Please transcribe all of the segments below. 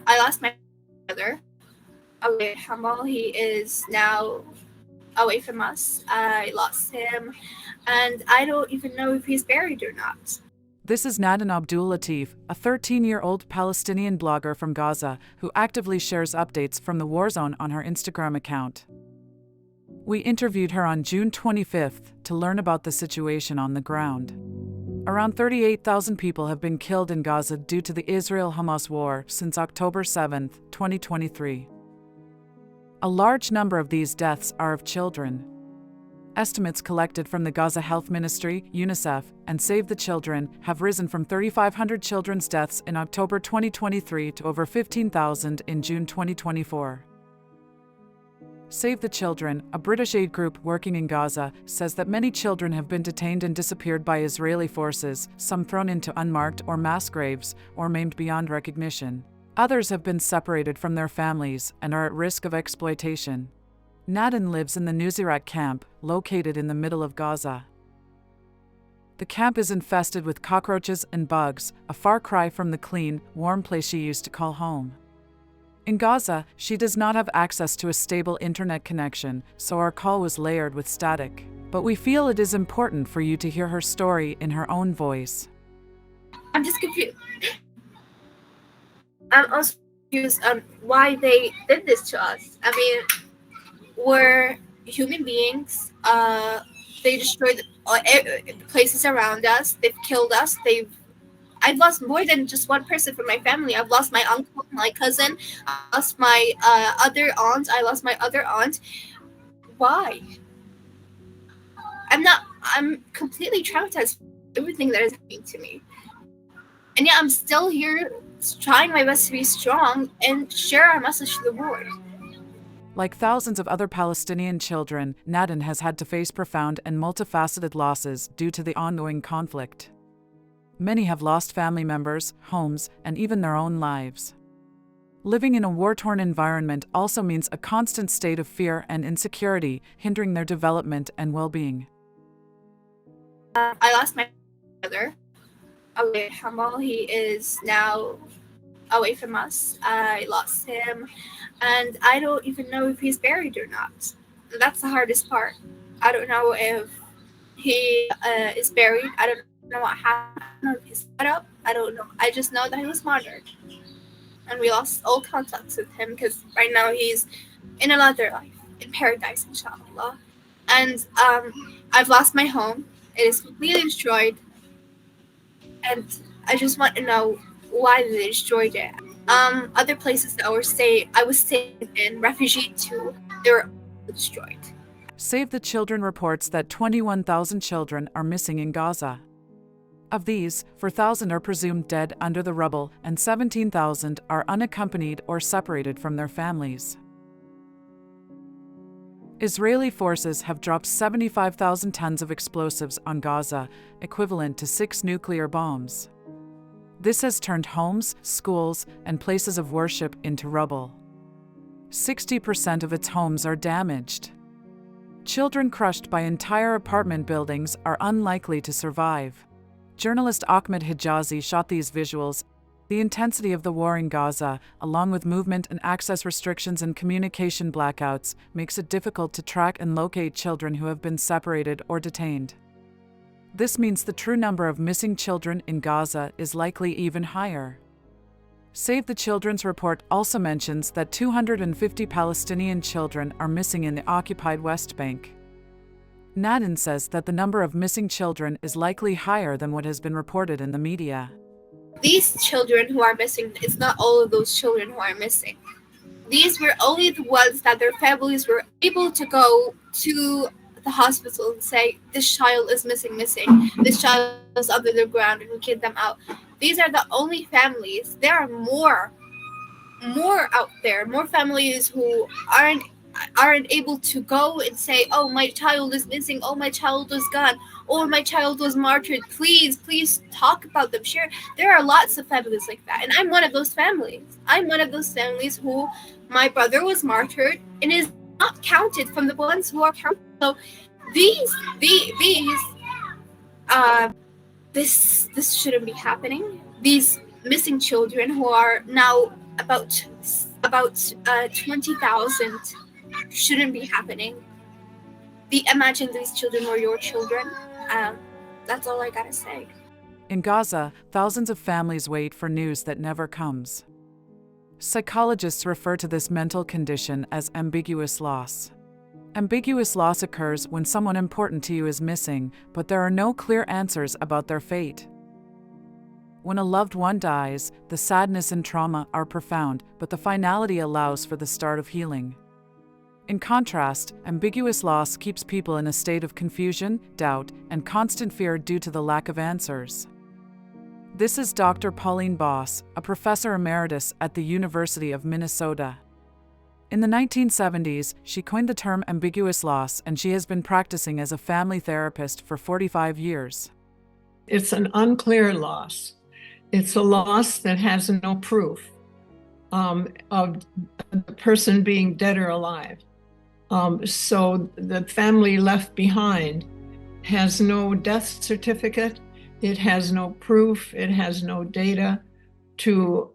I lost my brother away from all. He is now away from us. I lost him, and I don't even know if he's buried or not. This is Naden Abdul Latif, a 13-year-old Palestinian blogger from Gaza who actively shares updates from the war zone on her Instagram account. We interviewed her on June 25th to learn about the situation on the ground. Around 38,000 people have been killed in Gaza due to the Israel-Hamas war since October 7, 2023. A large number of these deaths are of children. Estimates collected from the Gaza Health Ministry, UNICEF, and Save the Children have risen from 3,500 children's deaths in October 2023 to over 15,000 in June 2024. Save the Children, a British aid group working in Gaza, says that many children have been detained and disappeared by Israeli forces, some thrown into unmarked or mass graves, or maimed beyond recognition. Others have been separated from their families and are at risk of exploitation. Naden lives in the Nuseirat camp, located in the middle of Gaza. The camp is infested with cockroaches and bugs, a far cry from the clean, warm place she used to call home. In Gaza, she does not have access to a stable internet connection, so our call was layered with static. But we feel it is important for you to hear her story in her own voice. I'm just confused. I'm also confused on why they did this to us. I mean, we're human beings. They destroyed places around us. They've killed us. I've lost more than just one person from my family. I've lost my uncle, my cousin. I lost my other aunt. I lost my other aunt. Why? I'm completely traumatized by everything that is happening to me. And yet I'm still here trying my best to be strong and share our message to the world. Like thousands of other Palestinian children, Naden has had to face profound and multifaceted losses due to the ongoing conflict. Many have lost family members, homes, and even their own lives. Living in a war-torn environment also means a constant state of fear and insecurity, hindering their development and well-being. I lost my brother away from all. He is now away from us. I lost him, and I don't even know if he's buried or not. That's the hardest part. I don't know if he is buried. I don't know what happened. I don't know if he's set up. I don't know. I just know that he was martyred, and we lost all contacts with him because right now he's in another life, in paradise, inshallah. And I've lost my home. It is completely destroyed, and I just want to know why they destroyed it. Other places that I was staying in, refugee too, they were destroyed. Save the Children reports that 21,000 children are missing in Gaza. Of these, 4,000 are presumed dead under the rubble, and 17,000 are unaccompanied or separated from their families. Israeli forces have dropped 75,000 tons of explosives on Gaza, equivalent to 6 nuclear bombs. This has turned homes, schools, and places of worship into rubble. 60% of its homes are damaged. Children crushed by entire apartment buildings are unlikely to survive. Journalist Ahmed Hijazi shot these visuals. The intensity of the war in Gaza, along with movement and access restrictions and communication blackouts, makes it difficult to track and locate children who have been separated or detained. This means the true number of missing children in Gaza is likely even higher. Save the Children's report also mentions that 250 Palestinian children are missing in the occupied West Bank. Naden says that the number of missing children is likely higher than what has been reported in the media. These children who are missing, it's not all of those children who are missing. These were only the ones that their families were able to go to the hospital and say, this child is missing, this child is under the ground, and we get them out. These are the only families. There are more out there, more families who aren't able to go and say, oh, my child is missing, oh, my child was gone, oh, my child was martyred. Please talk about them. Sure, there are lots of families like that, and I'm one of those families. I'm one of those families who my brother was martyred and is not counted from the ones who are counted. So this shouldn't be happening. These missing children who are now about 20,000 shouldn't be happening. Imagine these children were your children. That's all I gotta say. In Gaza, thousands of families wait for news that never comes. Psychologists refer to this mental condition as ambiguous loss. Ambiguous loss occurs when someone important to you is missing, but there are no clear answers about their fate. When a loved one dies, the sadness and trauma are profound, but the finality allows for the start of healing. In contrast, ambiguous loss keeps people in a state of confusion, doubt, and constant fear due to the lack of answers. This is Dr. Pauline Boss, a professor emeritus at the University of Minnesota. In the 1970s, she coined the term ambiguous loss, and she has been practicing as a family therapist for 45 years. It's an unclear loss. It's a loss that has no proof of the person being dead or alive. So the family left behind has no death certificate, it has no proof, it has no data to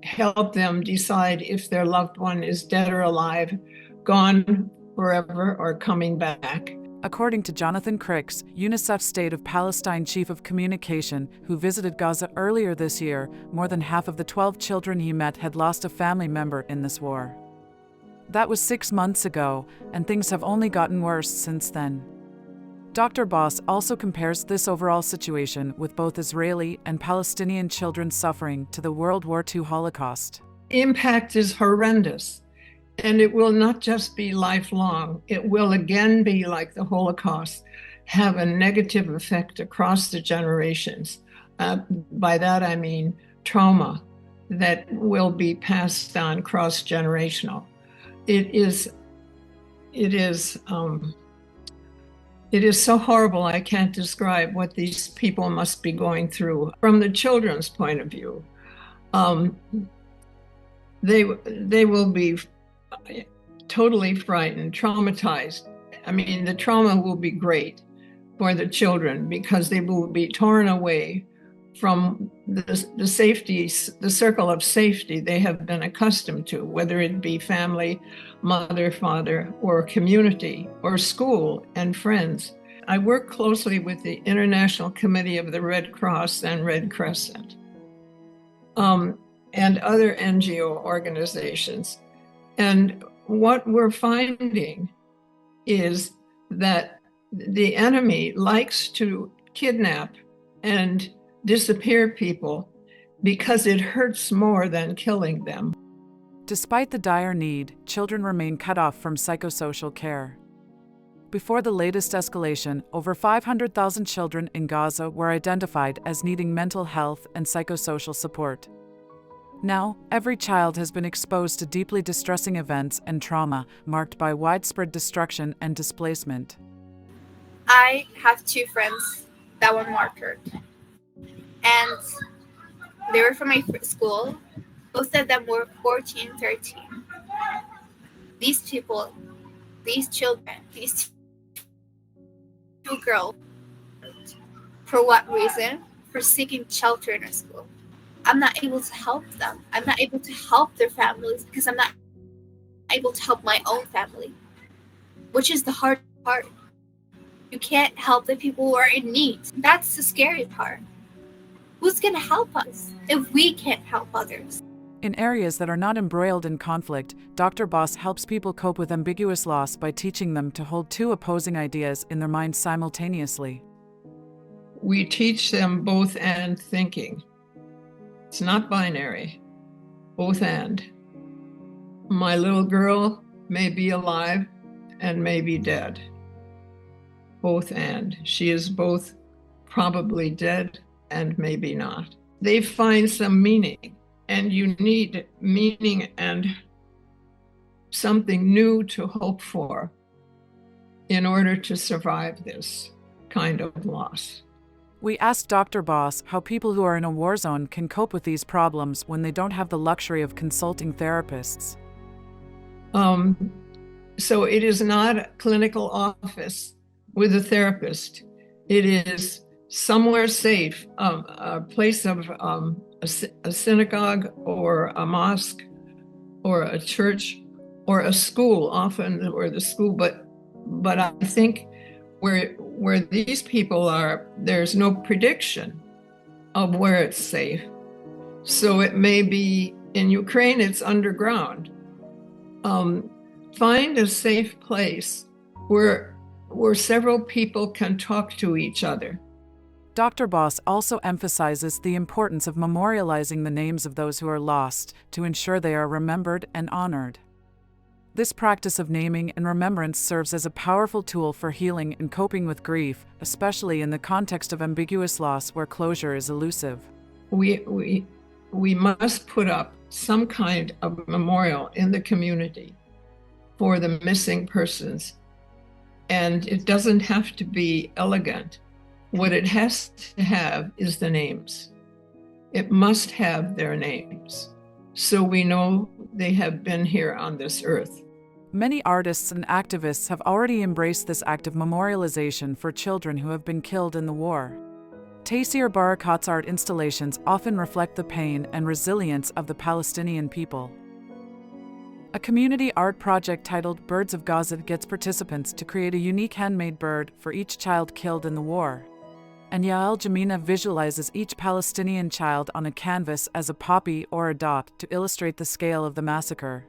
help them decide if their loved one is dead or alive, gone forever, or coming back. According to Jonathan Cricks, UNICEF State of Palestine Chief of Communication, who visited Gaza earlier this year, more than half of the 12 children he met had lost a family member in this war. That was 6 months ago, and things have only gotten worse since then. Dr. Boss also compares this overall situation with both Israeli and Palestinian children suffering to the World War II Holocaust. Impact is horrendous, and it will not just be lifelong. It will again be like the Holocaust, have a negative effect across the generations. By that I mean trauma that will be passed on cross-generational. It is so horrible, I can't describe what these people must be going through. From the children's point of view, they will be totally frightened, traumatized. I mean, the trauma will be great for the children because they will be torn away from the circle of safety they have been accustomed to, whether it be family, mother, father, or community, or school and friends. I work closely with the International Committee of the Red Cross and Red Crescent, and other NGO organizations. And what we're finding is that the enemy likes to kidnap and disappear people because it hurts more than killing them. Despite the dire need, children remain cut off from psychosocial care. Before the latest escalation, over 500,000 children in Gaza were identified as needing mental health and psychosocial support. Now, every child has been exposed to deeply distressing events and trauma marked by widespread destruction and displacement. I have 2 friends that were martyred, and they were from my school. Both of them were 14, 13. These people, these children, these 2 girls, for what reason? For seeking shelter in a school. I'm not able to help them. I'm not able to help their families because I'm not able to help my own family, which is the hard part. You can't help the people who are in need. That's the scary part. Who's going to help us if we can't help others? In areas that are not embroiled in conflict, Dr. Boss helps people cope with ambiguous loss by teaching them to hold 2 opposing ideas in their minds simultaneously. We teach them both and thinking. It's not binary, both and. My little girl may be alive and may be dead. Both and. She is both probably dead and maybe not. They find some meaning, and you need meaning and something new to hope for in order to survive this kind of loss. We asked Dr. Boss how people who are in a war zone can cope with these problems when they don't have the luxury of consulting therapists. So it is not a clinical office with a therapist. It is somewhere safe, a place of a synagogue or a mosque or a church or a school, often, or the school, but I think where these people are, there's no prediction of where it's safe. So it may be in Ukraine, it's underground. Find a safe place where several people can talk to each other. Dr. Boss also emphasizes the importance of memorializing the names of those who are lost to ensure they are remembered and honored. This practice of naming and remembrance serves as a powerful tool for healing and coping with grief, especially in the context of ambiguous loss where closure is elusive. We must put up some kind of memorial in the community for the missing persons. And it doesn't have to be elegant. What it has to have is the names. It must have their names, so we know they have been here on this earth. Many artists and activists have already embraced this act of memorialization for children who have been killed in the war. Taysir Barakat's art installations often reflect the pain and resilience of the Palestinian people. A community art project titled Birds of Gaza gets participants to create a unique handmade bird for each child killed in the war. And Yael Jamina visualizes each Palestinian child on a canvas as a poppy or a dot to illustrate the scale of the massacre.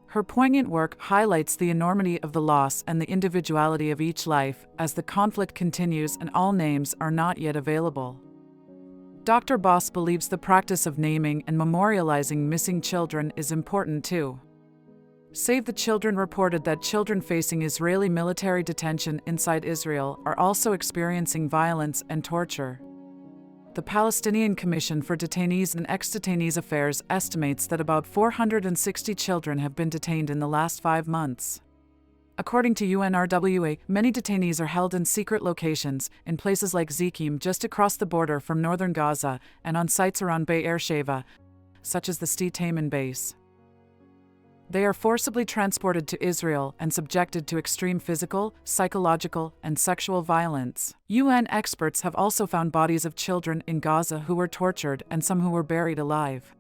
Her poignant work highlights the enormity of the loss and the individuality of each life as the conflict continues and all names are not yet available. Dr. Boss believes the practice of naming and memorializing missing children is important too. Save the Children reported that children facing Israeli military detention inside Israel are also experiencing violence and torture. The Palestinian Commission for Detainees and Ex-Detainees Affairs estimates that about 460 children have been detained in the last 5 months. According to UNRWA, many detainees are held in secret locations, in places like Zikim just across the border from northern Gaza and on sites around Be'er Sheva, such as the Sti Taman base. They are forcibly transported to Israel and subjected to extreme physical, psychological, and sexual violence. UN experts have also found bodies of children in Gaza who were tortured and some who were buried alive.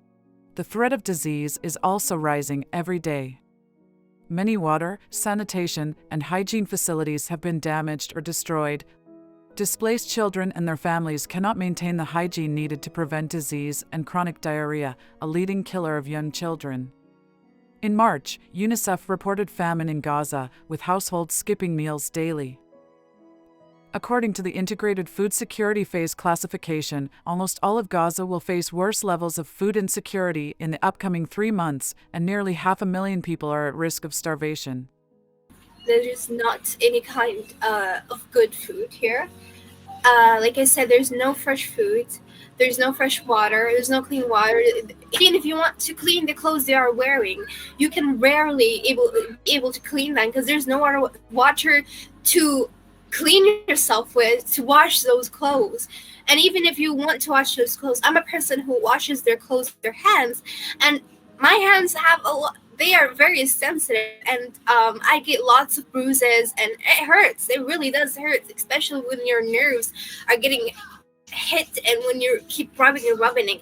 The threat of disease is also rising every day. Many water, sanitation, and hygiene facilities have been damaged or destroyed. Displaced children and their families cannot maintain the hygiene needed to prevent disease and chronic diarrhea, a leading killer of young children. In March, UNICEF reported famine in Gaza, with households skipping meals daily. According to the Integrated Food Security Phase classification, almost all of Gaza will face worse levels of food insecurity in the upcoming 3 months, and nearly 500,000 people are at risk of starvation. There's not any kind of good food here. Like I said, there's no fresh food. There's no fresh water. There's no clean water. Even if you want to clean the clothes they are wearing, you can rarely able to clean them because there's no water to clean yourself with to wash those clothes. And even if you want to wash those clothes, I'm a person who washes their clothes with their hands, and my hands have a lot. They are very sensitive, and I get lots of bruises, and it hurts. It really does hurt, especially when your nerves are getting hit and when you keep rubbing it.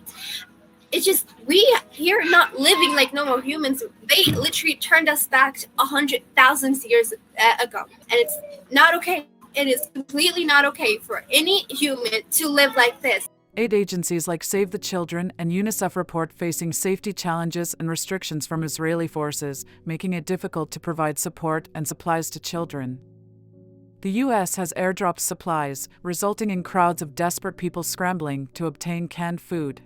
It's just, we here are not living like normal humans. They literally turned us back 100,000 years ago, and it's not okay. It is completely not okay for any human to live like this. Aid agencies like Save the Children and UNICEF report facing safety challenges and restrictions from Israeli forces, making it difficult to provide support and supplies to children. The U.S. has airdropped supplies, resulting in crowds of desperate people scrambling to obtain canned food.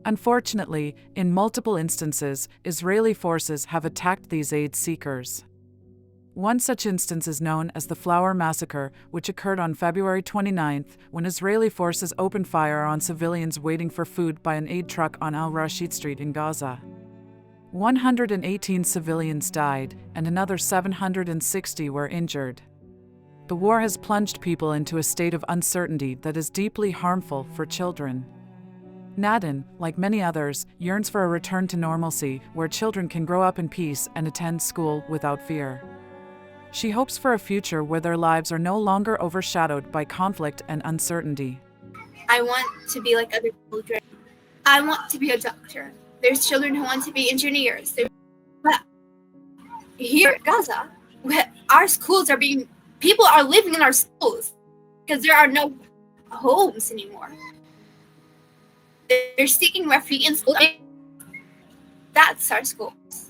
Unfortunately, in multiple instances, Israeli forces have attacked these aid seekers. One such instance is known as the Flower Massacre, which occurred on February 29th when Israeli forces opened fire on civilians waiting for food by an aid truck on Al-Rashid Street in Gaza. 118 civilians died, and another 760 were injured. The war has plunged people into a state of uncertainty that is deeply harmful for children. Nadine, like many others, yearns for a return to normalcy where children can grow up in peace and attend school without fear. She hopes for a future where their lives are no longer overshadowed by conflict and uncertainty. I want to be like other children. I want to be a doctor. There's children who want to be engineers. But here in Gaza, our schools are being, people are living in our schools because there are no homes anymore. They're seeking refuge in schools. That's our schools.